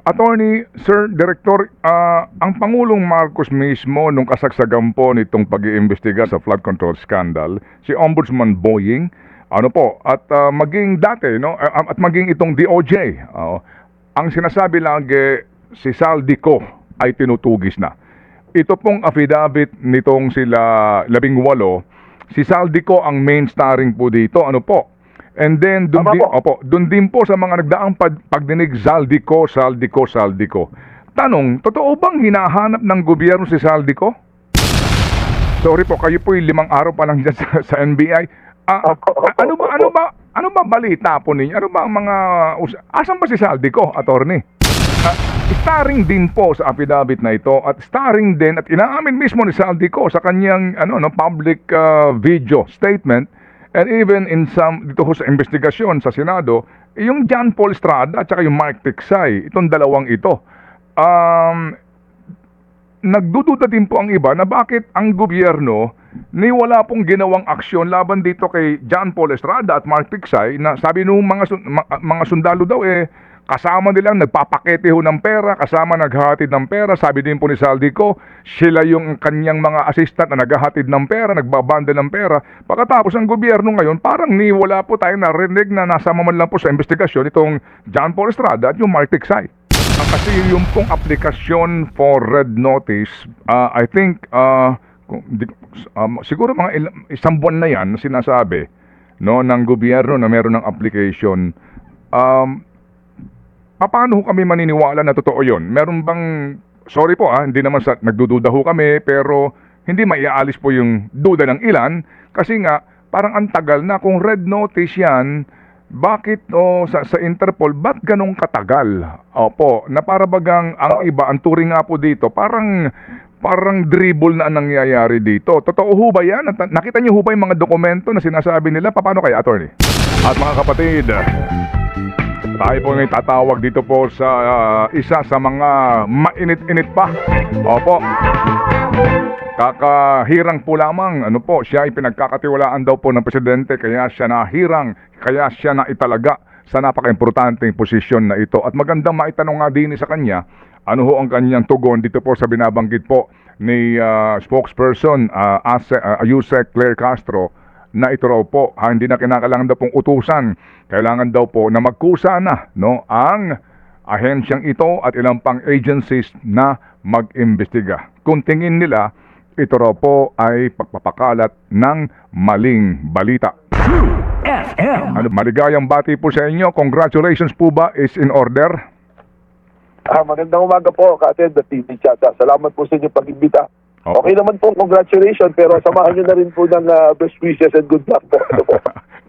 Attorney, Sir Director, ang Pangulong Marcos mismo nung kasagsagan po nitong pag-iimbestiga sa flood control scandal, si Ombudsman Boying, ano po, at maging dati, no, at maging itong DOJ, ang sinasabi lagi, si Saldico ay tinutugis na. Ito pong affidavit nitong sila 18, si Saldico ang main starring po dito, ano po. And then, dun din po sa mga nagdaang pagdinig, Saldico. Tanong, totoo bang hinahanap ng gobyerno si Saldico? Sorry po, kayo po 5 araw pa lang dyan sa NBI. Ano ba balita po ninyo? Ano ba ang mga... Asan ba si Saldico, attorney? Starring din po sa affidavit na ito at starring din at inaamin mismo ni Saldico sa kanyang public video statement. And even in some, dito ho sa investigasyon sa Senado, yung John Paul Estrada at saka yung Mark Tiksay, itong dalawang ito, nagdududa din po ang iba na bakit ang gobyerno ni wala pong ginawang aksyon laban dito kay John Paul Estrada at Mark Tiksay na sabi nung mga sundalo daw kasama nilang nagpapakete ho ng pera, kasama naghahatid ng pera. Sabi din po ni Saldico, sila yung kanyang mga assistant na naghahatid ng pera, nagbabanda ng pera. Pagkatapos ang gobyerno ngayon, parang wala po tayo narinig na nasama man lang po sa investigasyon itong John Paul Estrada at yung Mark Tiksay. Kasi yung pong aplikasyon for red notice, I think, siguro mga isang buwan na yan sinasabi ng gobyerno na meron ng application. Paano kami maniniwala na totoo yun? Meron bang, sorry po hindi naman nagdududa ho kami, pero hindi maiaalis po yung duda ng ilan kasi nga parang ang tagal na kung red notice yan, bakit sa Interpol, ba't ganong katagal? Opo, na para bagang ang iba, ang turing nga po dito, parang dribble na ang nangyayari dito. Totoo ho ba yan? Nakita niyo ho ba yung mga dokumento na sinasabi nila? Paano kaya, attorney? At mga kapatid, tayo po ngayon tatawag dito po sa isa sa mga mainit-init pa. Opo. Kakahirang po lamang, siya ay pinagkakatiwalaan daw po ng presidente, kaya siya nahirang, kaya siya naitalaga sa napaka-importanteng posisyon na ito. At magandang maitanong nga din sa kanya, ano ho ang kanyang tugon dito po sa binabanggit po ni spokesperson Yusek Claire Castro, na ito raw po, hindi na kinakailangan daw pong utusan. Kailangan daw po na magkusa na ang ahensyang ito at ilang pang agencies na mag-imbestiga. Kung tingin nila, ito raw po ay pagpapakalat ng maling balita. FM. Maligayang bati po sa inyo. Congratulations po ba is in order? Magandang umaga po, Ka-Ted, at TV Chata. Salamat po sa inyong pag-imbita. Okay naman po, congratulations, pero samahan nyo na rin po ng best wishes and good luck po.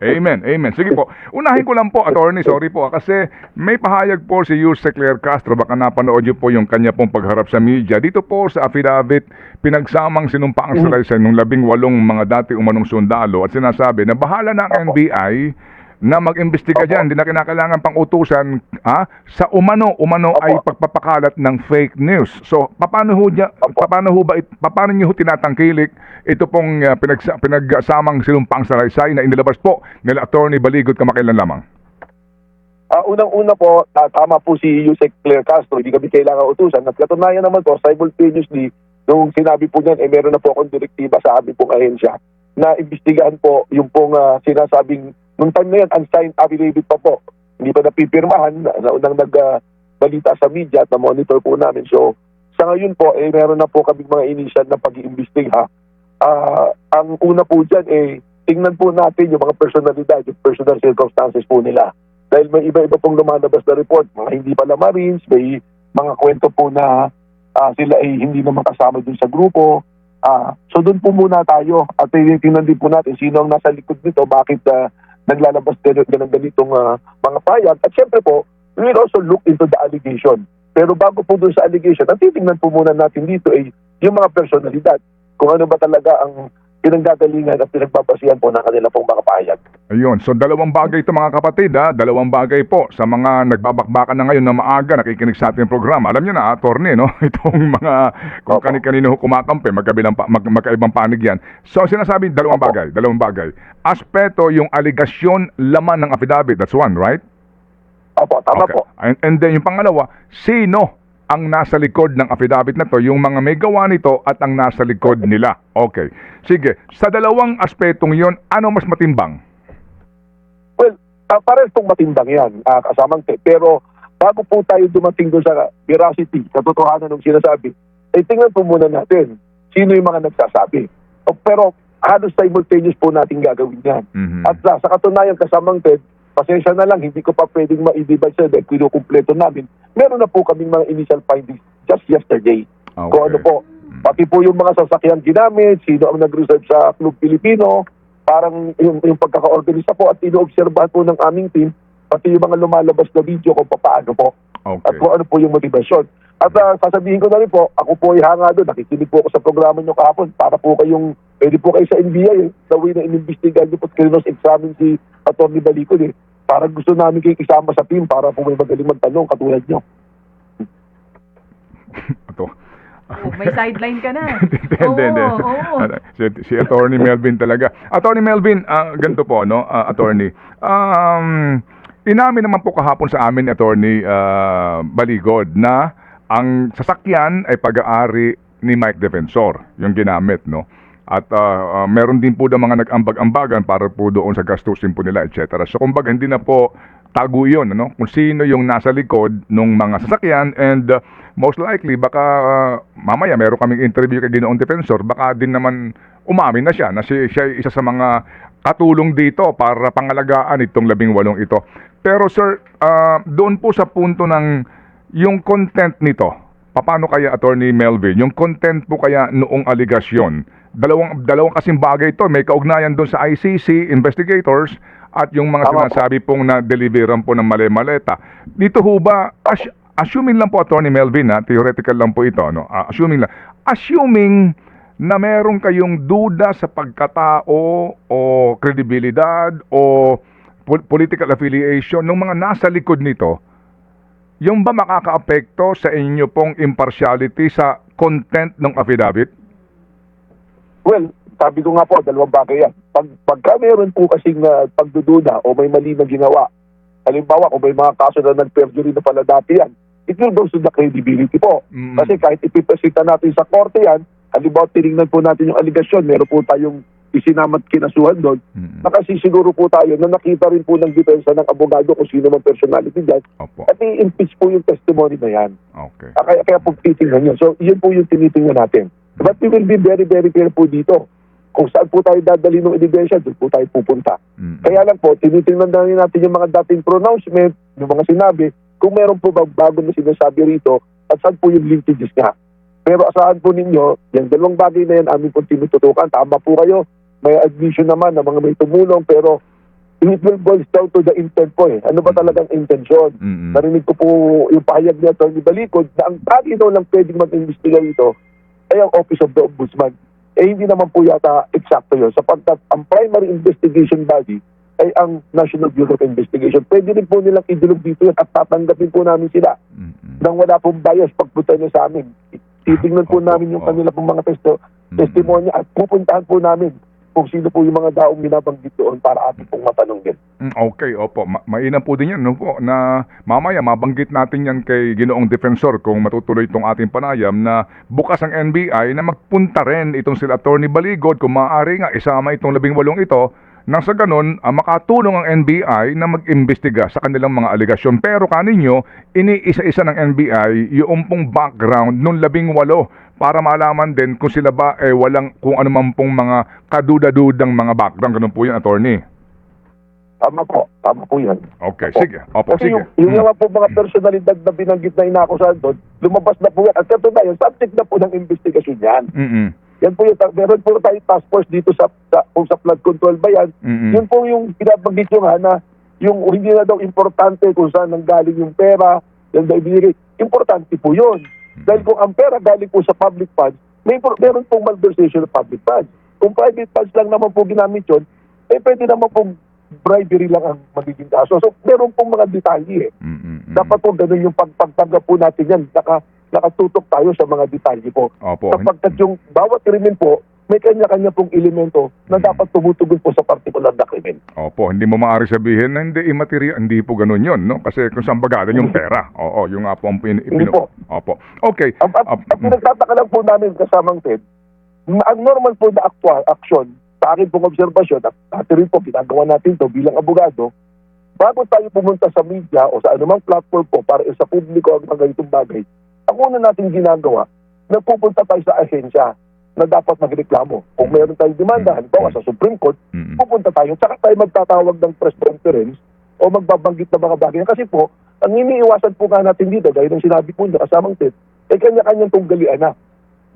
Amen. Sige po. Unahin ko lang po, attorney, sorry po, kasi may pahayag po si Yusek Claire Castro, baka napanood nyo po yung kanya pong pagharap sa media. Dito po sa affidavit, pinagsamang sinumpaang salaysay ng 18 mga dati umanong sundalo at sinasabi na bahala na ang NBI na mag-imbestiga dyan, hindi na kinakailangan pang utusan sa umano ay pagpapakalat ng fake news. So, paano niyo tinatangkilik ito pong pinagsamang sinumpang salaysay na inilabas po nila Attorney Baligot kamakailan lamang? Unang-una po, tama po si Yusek Claire Castro, hindi kami kailangan utusan. At katunayan naman po, simultaneously, nung sinabi po niyan, meron na po akong direktiba sa aming pong ahensya na imbestigahan po yung pong sinasabing nung time na yan, unsigned affidavit pa po. Hindi pa napipirmahan na unang nagbalita sa media at na-monitor po namin. So, sa ngayon po, meron na po kaming mga initial na pag-iimbestiga. Ang una po dyan, tingnan po natin yung mga personalidad, yung personal circumstances po nila. Dahil may iba-iba pong lumalabas na report, mga hindi pala Marines, may mga kwento po na sila ay hindi naman kasama dun sa grupo. So, doon po muna tayo at tingnan din po natin sino ang nasa likod nito, bakit naglalabas ng ganitong mga payag. At syempre po, we will also look into the allegation. Pero bago po doon sa allegation, ang titingnan po muna natin dito ay yung mga personalidad. Kung ano ba talaga ang pinanggagalingan at pinagbabasihan po ng kanila pong mga payag. Ayun. So, dalawang bagay ito mga kapatid. Dalawang bagay po sa mga nagbabakbakan na ngayon na maaga nakikinig sa ating programa. Alam niyo na, attorney, no? Itong mga kung kani-kanino kumakampi, magkaibang panig yan. So, sinasabi dalawang bagay. Aspeto yung aligasyon, laman ng affidavit. That's one, right? Opo, tama Okay. po. And then yung pangalawa, sino ang nasa likod ng affidavit na to? Yung mga may gawa nito at ang nasa likod nila. Okay. Sige, sa dalawang aspetong yon, ano mas matimbang? Well, parehas pong matimbang yan, kasamang pero bago po tayo dumating doon sa veracity, katotohanan ng sinasabi, tingnan po muna natin sino yung mga nagsasabi. Pero halos simultaneous po natin gagawin yan. Mhm. At sa katunayan, kasamang pasensya na lang, hindi ko pa pwedeng ma-divide sa dahil kinukumpleto namin. Meron na po kaming mga initial findings just yesterday. Okay. Kung ano po, pati po yung mga sasakyan ginamit, sino ang nag-reserve sa Club Filipino, parang yung pagkaka-organisa po at inoobserbahan po ng aming team, pati yung mga lumalabas na video kung paano po. At Okay. kung ano po yung motivasyon. At sasabihin ko na rin po, ako po ay hanga doon, nakikinig po ako sa programa nyo kahapon para po kayong, pwede po kayo sa NBI, the way na inimbestigahan nyo po, examine si Atty. Balicod Parang gusto namin kayo isama sa team para po may magaling magtanong katulad nyo. Ito. Oh, may sideline ka na. Hindi. Oo. Si Attorney Melvin talaga. Attorney Melvin, ganito po, no, Attorney. Inamin naman po kahapon sa amin, Attorney Baligod, na ang sasakyan ay pag-aari ni Mike Defensor, yung ginamit, no? At meron din po daw mga nag-ambag-ambagan para po doon sa gastusin po nila, etc. So kumbaga hindi na po tago yun, ano? Kung sino yung nasa likod ng mga sasakyan, and most likely baka mamaya meron kaming interview kay Ginoong Defensor, baka din naman umamin na siya na siya ay isa sa mga katulong dito para pangalagaan itong 18 ito. Pero sir, doon po sa punto ng yung content nito, paano kaya, Attorney Melvin, yung content po kaya noong aligasyon, dalawang kasing bagay ito, may kaugnayan doon sa ICC investigators at yung mga Tama sinasabi pong na-deliveran po ng mali-maleta. Dito ho ba, assuming lang po, Attorney Melvin, theoretical lang po ito, no? Assuming na meron kayong duda sa pagkatao o kredibilidad o political affiliation ng mga nasa likod nito, yung ba makakaapekto sa inyo pong impartiality sa content ng affidavit? Well, sabi ko nga po, dalawang bagay yan. Pagka meron po kasing pagdududa o may mali na ginawa, halimbawa kung may mga kaso na nag-perjury na pala dati yan, it will go to the credibility po. Mm. Kasi kahit ipipresita natin sa korte yan, halimbawa tinignan po natin yung aligasyon, meron po tayong isinamat kinasuhan doon, nakasisiguro po tayo na nakita rin po ng depensa ng abogado kung sino man personality dyan, Opo. at i-impeach po yung testimony na yan. Okay. Kaya po titingnan yun. So, yun po yung tinitingnan natin. But we will be very, very careful dito. Kung saan po tayo dadali ng ebidensya, doon po tayo pupunta. Kaya lang po, tinitingnan na rin natin yung mga dating pronouncement, yung mga sinabi, kung meron po bago na sinasabi rito, at saan po yung linkages nga. Pero asahan po ninyo, yung dalawang bagay na yan, amin po tinututukan. Tama po kayo, may admission naman na mga may tumulong, pero it will boil down to the intent po Ano ba talagang intention? Narinig ko po yung pahayag ni Atty. Balicod na ang tagi daw lang pwedeng mag-investiga ito ay ang Office of the Ombudsman. Hindi naman po yata eksakto yun. Sapagkat ang primary investigation body ay ang National Bureau of Investigation. Pwede rin po nilang idulog dito yan at tatanggapin po namin sila nang wala pong bias pagpunta niya sa amin. Titingnan po namin yung kanila pong mga testimonya at pupuntahan po namin kung sino po yung mga daong binabanggit doon para ating pong matanong din. Okay, opo. Mainam po din yan, no po, na mamaya mabanggit natin yan kay Ginoong Defensor kung matutuloy itong ating panayam na bukas ang NBI na magpunta rin itong sila Attorney Baligod kung maaari nga isama itong 18 ito nang sa ganun makatulong ang NBI na mag-imbestiga sa kanilang mga aligasyon. Pero kaninyo, iniisa-isa ng NBI yung pong background nung 18 para malaman din kung sila ba walang kung ano man pong mga kaduda-dudang mga background. Ganun po yun, Attorney. Tama po yan. Okay, Opo. sige. Opo, Kasi sige. yung mga po mga personalidad na binanggit na inakusahan doon, lumabas na po yan. At ito na yun, subject na po ng investigasyon yan. Yan po yung, meron po tayo task force dito kung sa flood control ba yan. Yun po yung pinabanggit nyo nga na yung hindi na daw importante kung saan nanggaling yung pera, yan daw ibinigay. Importante po yun. Dahil kung ang pera galing po sa public funds, meron pong malversation of public funds. Kung private funds lang naman po ginamit yun, pwede naman pong bribery lang ang magiging kaso. So, meron pong mga detalye Dapat po ganun yung pagtanggap po natin yan. Nakatutok tayo sa mga detalye po. Opo. Sapagkat yung bawat krimen po, may kanya-kanya pong elemento na dapat tumutugon po sa particular na krimen. Opo, hindi mo maaari sabihin na hindi immaterial, hindi po ganun yun, no? Kasi kung saan bagada yung pera. Oo, yung nga po ang Hindi po. Opo. Okay. Ang pinagtataka lang po namin kasamang Ted, ang normal po na action, sa akin pong obserbasyon, at dati rin po ginagawa natin to bilang abogado, bago tayo pumunta sa media o sa anumang platform po para sa publiko ang mga ganitong bagay, ang una natin ginagawa, nagpupunta tayo sa ahensya na dapat magreklamo. Kung meron tayong demanda, halimbawa sa Supreme Court, pupunta tayo, tsaka tayo magtatawag ng press conference o magbabanggit ng mga bagay. Kasi po, ang iniiwasan po nga natin dito, dahil ang sinabi po niya, kasamang Ted, kanya-kanyang tunggalian na.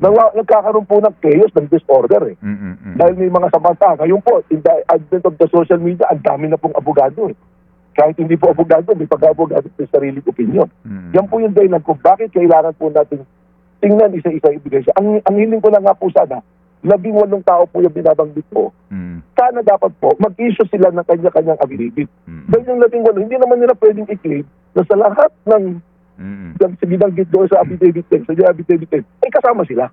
Nagkakaroon po ng chaos, ng disorder eh. Dahil may mga samanta. Ngayon po, in the advent of the social media, ang dami na pong abogado eh. Kahit hindi po abogado, may pag-abogado sa sariling opinion. Yan po yung dahilan kung bakit kailangan po natin tingnan isa-isa ibigay siya. Ang hiling ko lang nga po sana, 18 tao po yung binabanggit ko. Sana dapat po, mag-issue sila ng kanya-kanyang affidavit. Dahil yung 18, hindi naman nila pwedeng i-claim na sa lahat ng binanggit doon sa affidavit text, ay kasama sila.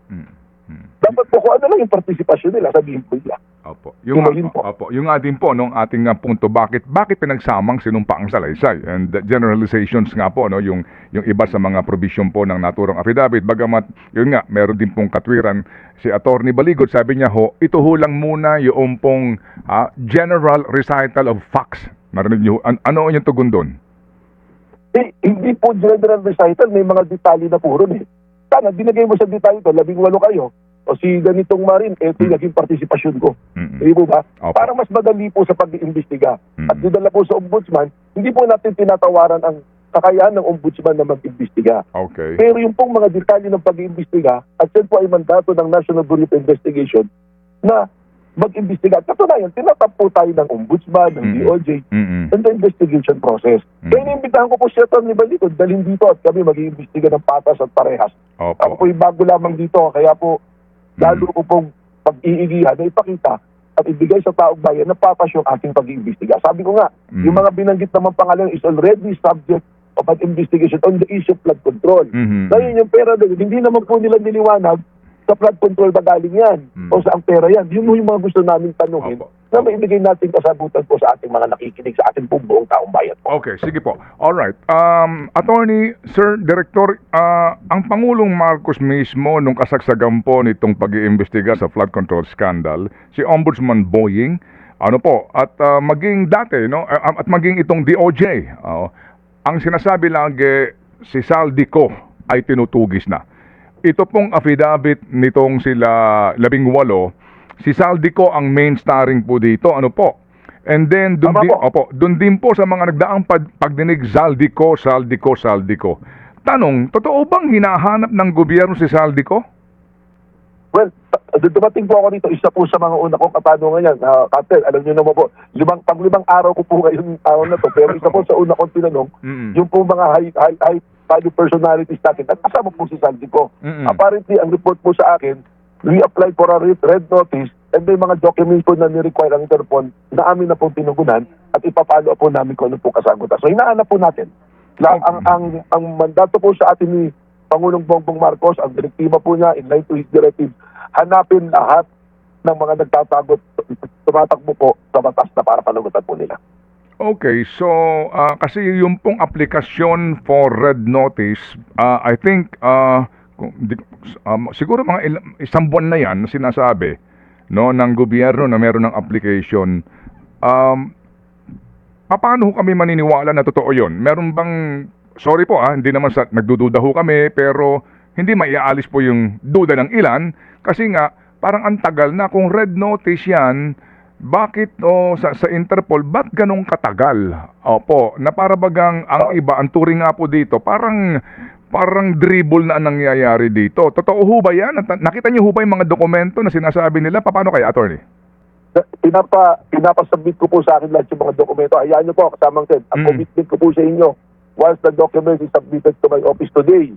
Dapat po kung ano lang yung partisipasyon nila, sabihin po nila. Opo. Yung nga din po nung ating punto, bakit pinagsamang sinumpaang salaysay, and the generalizations nga po, no, yung iba sa mga provision po ng naturang affidavit, bagamat yun nga meron din pong katwiran si Attorney Baligot, sabi niya ito ho lang muna yung pong general recital of facts. Narinig niyo ano yung tugon doon? Hindi po general recital, may mga detalye na puro eh. Sana binigay mo sa detalye ito, 18 kayo, o si ganitong Marin, ito yung naging partisipasyon ko. Hindi po ba? Opo. Para mas madali po sa pag-iimbestiga. At dinala po sa ombudsman, hindi po natin tinatawaran ang kakayahan ng ombudsman na mag-imbestiga. Okay. Pero yung pong mga detalye ng pag-iimbestiga, at yan po ay mandato ng National Bureau of Investigation na mag-imbestiga. Katunayan, tinatap po tayo ng ombudsman, ng DOJ, and the investigation process. Kaya inimbitahan ko po si Atty. Baligot, dalhin dito at kami mag-iimbestiga ng patas at parehas. Opo. Ako po yung bago lamang dito, kaya po lalo ko pong pag-iigihan na ipakita at ibigay sa taong bayan na patas yung ating pag-iimbestiga. Sabi ko nga, yung mga binanggit naman pangalan is already subject of an investigation on the issue of flood control. Dahil yung pera doon, hindi naman po nila niliwanag sa flood control ba galing yan o sa ang pera yan. Yun yung mga gusto namin tanungin na maibigay natin kasagutan po sa ating mga nakikinig sa ating pong buong taong bayan po. Okay, sige po. Alright. Attorney, Sir Director, ang Pangulong Marcos mismo nung kasagsagan po nitong pag-iimbestiga sa flood control scandal, si Ombudsman Boying, at maging dati, no, at maging itong DOJ, ang sinasabi lagi, si Saldico ay tinutugis na. Ito pong affidavit nitong sila 18, si Saldico ang main starring po dito, And then doon din po sa mga nagdaang pagdinig, Saldico. Tanong, totoo bang hinahanap ng gobyerno si Saldico? Well, dumating po ako dito, isa po sa mga una kong katanungan yan. Captain, alam niyo naman po, pang-limang araw ko po ngayon araw na to, pero isa po sa una kong tinanong, yung po mga high value personalities natin, at kasama po si Saldico. Apparently, ang report po sa akin, we applied for a red notice and may mga documents po na ni-require ang Interpol na amin na pong tinugunan at ipapalo po namin kung ano po kasagutan. So, hinahanap po natin. Ang mandato po sa atin ni Pangulong Bongbong Marcos, ang direktiba po niya, in line to his directive, hanapin lahat ng mga tumatakbo po sa batas na para panagutan po nila. Okay, so kasi yung pong aplikasyon for red notice, I think siguro mga isang buwan na yan sinasabi, no, ng gobyerno na meron ng application. Paano kami maniniwala na totoo yun? Meron bang, sorry po hindi naman nagdududa ho kami, pero hindi maiaalis po yung duda ng ilan kasi nga parang ang tagal na. Kung red notice yan, bakit sa Interpol, ba't ganong katagal? Opo, na para bagang ang iba, ang turing nga po dito, parang dribble na ang nangyayari dito. Totoo ho ba yan? Nakita niyo ho ba yung mga dokumento na sinasabi nila? Paano kaya, Attorney? Pinapasubmit ko po sa akin lahat yung mga dokumento. Hayaan niyo po, kasamang Ted, ang commitment ko po sa inyo, once the document is submitted to my office today,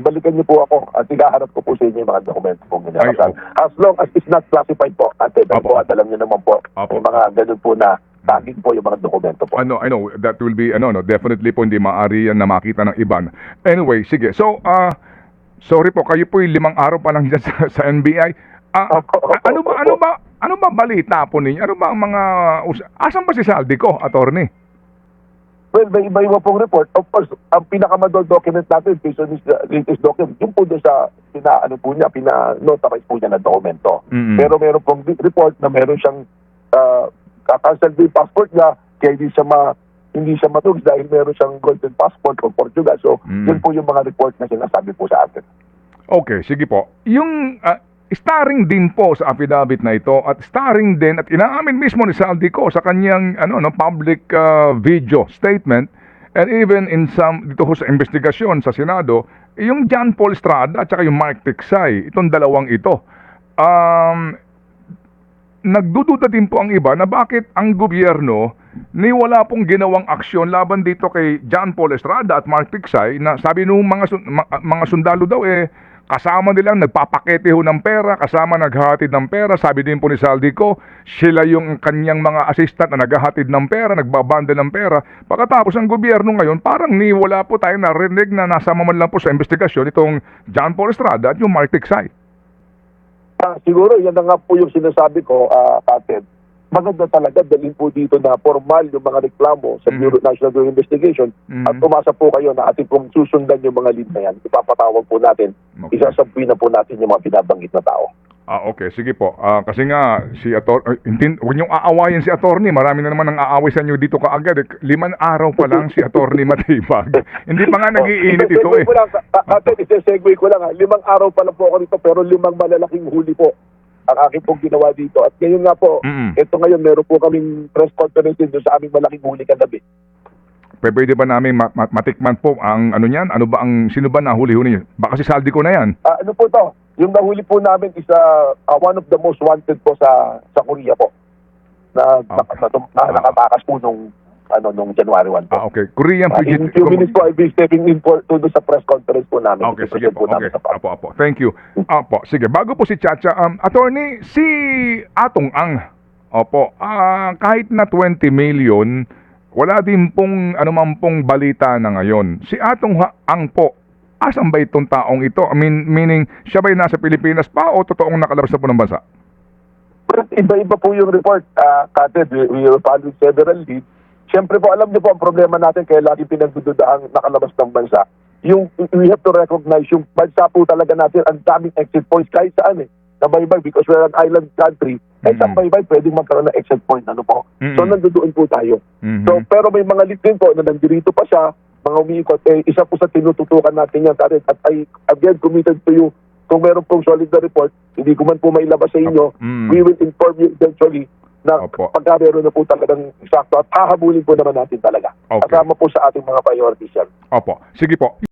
balikan niyo po ako at igaharap ko po sa inyo yung mga dokumento po. As long as it's not classified po, at alam niyo naman po, may mga ganun po na tagging po yung mga dokumento po. I know, that will be, definitely po hindi maaari yan na makita ng iban. Anyway, sige. So, sorry po, kayo po yung 5 araw pa lang dyan sa NBI. Ano ba balita po ninyo? Ano ba ang mga asan ba si Saldico, attorney? Well, may iba-iba pong report. Of course, ang pinakamadol document natin, based on this latest document, yung po doon sa pinanotarize po niya na dokumento. Mm-mm. Pero meron pong report na meron siyang kakancel yung passport niya, kaya hindi siya matugis dahil meron siyang golden passport o Portugal. So, yun po yung mga report na sinasabi po sa atin. Okay, sige po. Yung starring din po sa affidavit na ito at starring din at inaamin mismo ni Saldico sa kanyang public video statement and even in dito ho sa investigasyon sa Senado, yung John Paul Estrada at saka yung Mark Tiksay, itong dalawang ito. Nagdududa din po ang iba na bakit ang gobyerno ni wala pong ginawang aksyon laban dito kay John Paul Estrada at Mark Tiksay na sabi nung mga sundalo daw kasama nilang nagpapakete ho ng pera, kasama naghahatid ng pera. Sabi din po ni Saldico, sila yung kanyang mga assistant na naghahatid ng pera, nagbabanda ng pera. Pagkatapos ang gobyerno ngayon, parang wala po tayong narinig na nasama man lang po sa investigasyon itong John Paul Estrada at yung Mark Tiksay. Siguro, yan na nga po yung sinasabi ko, Kated. Maganda talaga dalhin po dito na formal yung mga reklamo sa National Bureau of Investigation at umasa po kayo na ating pong susundan yung mga lead na yan. Ipapatawag po natin, isasabuhin na po natin yung mga binabanggit na tao. Okay, sige po. Kasi nga, huwag niyong aawayin si attorney. Marami na naman ang aaway sa inyo dito kaagad. 5 araw pa lang si attorney Matibag. Hindi pa nga nag-iinit ito eh. Segue ko lang ha. 5 araw pa lang po ako rito pero 5 malalaking huli po ang aking pong ginawa dito. At ngayon nga po, ito ngayon, meron po kaming press conference doon sa aming malaking huli kagabi. Pwede ba namin matikman po ang niyan? Sino ba nahuli-huli? Baka si Saldico na yan. Ano po to? Yung nahuli po namin is one of the most wanted po sa Korea po. Nakatakas po nung January 1 po. Okay. Korean in few minutes po, I'll be stepping in po doon sa press conference po namin. Okay, sige po. Okay. Apo. Thank you. Apo, sige. Bago po si Chacha, attorney, si Atong Ang, kahit na 20 million, wala din pong anumang pong balita na ngayon. Si Atong Ang po, asan ba itong taong ito? Meaning, siya ba'y nasa Pilipinas pa o totoong nakalabas na po ng bansa? But iba-iba po yung report, Kated. We are following several leads. Siyempre po, alam niyo po ang problema natin kaya lagi pinagdududa ang nakalabas ng bansa. We have to recognize yung bansa po talaga natin, ang daming exit points kahit saan na baybay because we're an island country. Kahit sa baybay, pwedeng magkaroon ng exit point. So, nandoon po tayo. So, pero may mga leads din po na nandito pa siya, mga umiikot, isa po sa tinututukan natin yan. At I again committed to you, kung meron pong solid na report, hindi ko man po mailabas sa inyo, we will inform you eventually na pagka meron na po talagang sakto at hahabulin po naman natin talaga. Okay. Kasama po sa ating mga priorities yan. Opo. Sige po.